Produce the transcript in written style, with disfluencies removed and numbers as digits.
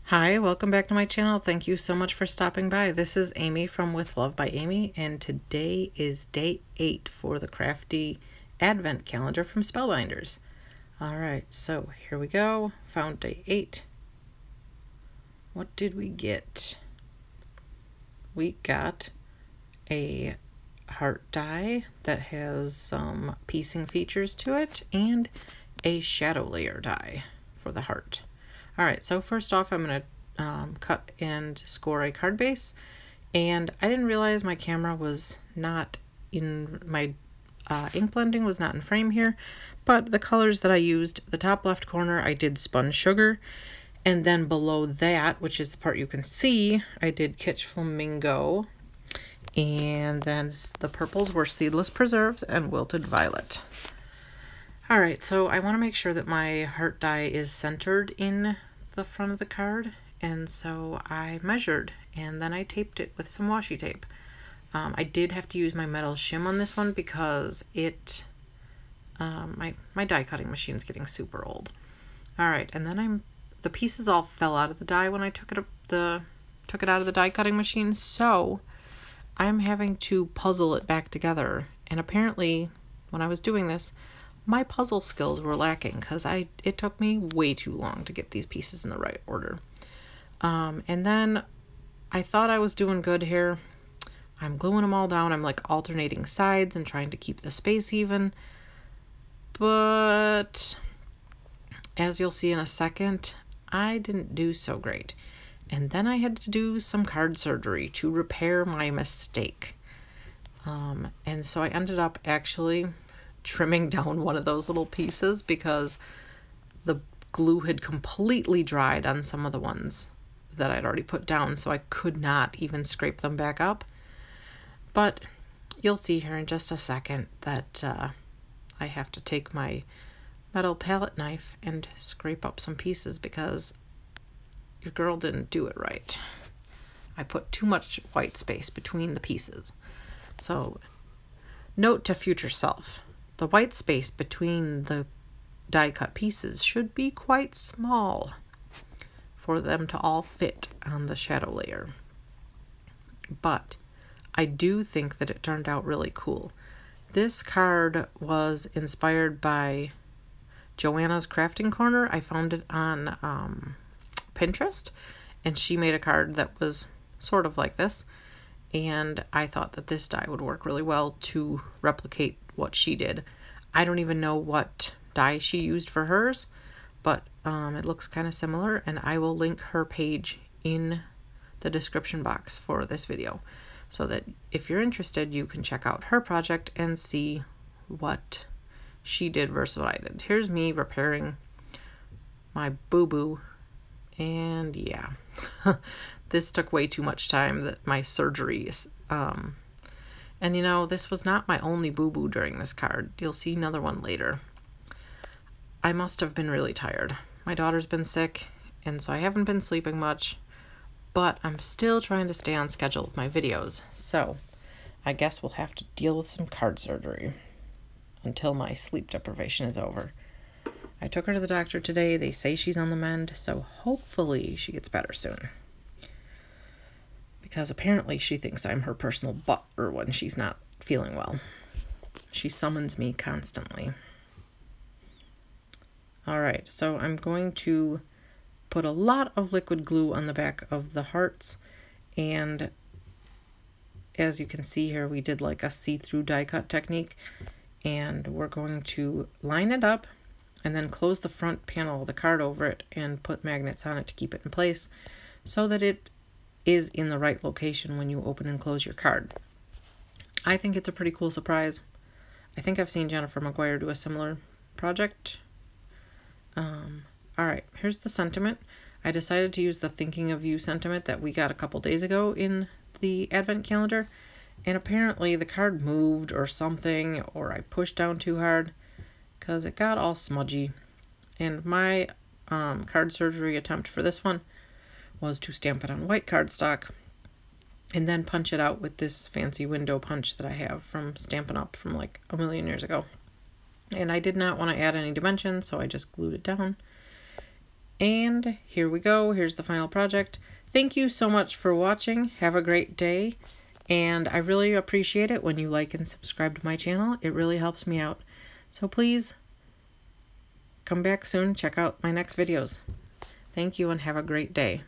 Hi, welcome back to my channel. Thank you so much for stopping by. This is Amy from With Love by Amy, and today is day 8 for the Crafty Advent Calendar from Spellbinders. Alright, so here we go. Found day 8. What did we get? We got a heart die that has some piecing features to it and a shadow layer die for the heart. Alright, so first off I'm going to cut and score a card base, and I didn't realize my camera was not in, my ink blending was not in frame here, but the colors that I used, the top left corner I did spun sugar, and then below that, which is the part you can see, I did Kitsch Flamingo, and then the purples were Seedless Preserves and Wilted Violet. Alright, so I want to make sure that my heart die is centered in the front of the card, and so I measured and then I taped it with some washi tape. I did have to use my metal shim on this one because it my die cutting machine's getting super old. Alright, and then the pieces all fell out of the die when I took it out of the die cutting machine, so I'm having to puzzle it back together, and apparently when I was doing this my puzzle skills were lacking because it took me way too long to get these pieces in the right order. And then I thought I was doing good here. I'm gluing them all down. I'm like alternating sides and trying to keep the space even. But as you'll see in a second, I didn't do so great. And then I had to do some card surgery to repair my mistake. And so I ended up actually trimming down one of those little pieces because the glue had completely dried on some of the ones that I'd already put down, so I could not even scrape them back up. But you'll see here in just a second that I have to take my metal palette knife and scrape up some pieces because your girl didn't do it right. I put too much white space between the pieces. So note to future self, the white space between the die cut pieces should be quite small for them to all fit on the shadow layer. But I do think that it turned out really cool. This card was inspired by Joanna's Crafting Corner. I found it on Pinterest, and she made a card that was sort of like this, and I thought that this die would work really well to replicate what she did. I don't even know what die she used for hers, but it looks kind of similar, and I will link her page in the description box for this video so that if you're interested you can check out her project and see what she did versus what I did. Here's me repairing my boo-boo, and yeah, this took way too much time, that my surgeries. And you know, this was not my only boo-boo during this card. You'll see another one later. I must have been really tired. My daughter's been sick, and so I haven't been sleeping much, but I'm still trying to stay on schedule with my videos. So I guess we'll have to deal with some card surgery until my sleep deprivation is over. I took her to the doctor today. They say she's on the mend, so hopefully she gets better soon. Because apparently she thinks I'm her personal butler when she's not feeling well. She summons me constantly. Alright, so I'm going to put a lot of liquid glue on the back of the hearts, and as you can see here, we did like a see-through die cut technique, and we're going to line it up and then close the front panel of the card over it and put magnets on it to keep it in place so that it is in the right location when you open and close your card. I think it's a pretty cool surprise. I think I've seen Jennifer McGuire do a similar project. Alright, here's the sentiment. I decided to use the Thinking of You sentiment that we got a couple days ago in the Advent calendar, and apparently the card moved or something, or I pushed down too hard because it got all smudgy. And my card surgery attempt for this one was to stamp it on white cardstock and then punch it out with this fancy window punch that I have from Stampin' Up! From like a million years ago. And I did not want to add any dimensions, so I just glued it down. And here we go. Here's the final project. Thank you so much for watching. Have a great day. And I really appreciate it when you like and subscribe to my channel. It really helps me out. So please come back soon. Check out my next videos. Thank you and have a great day.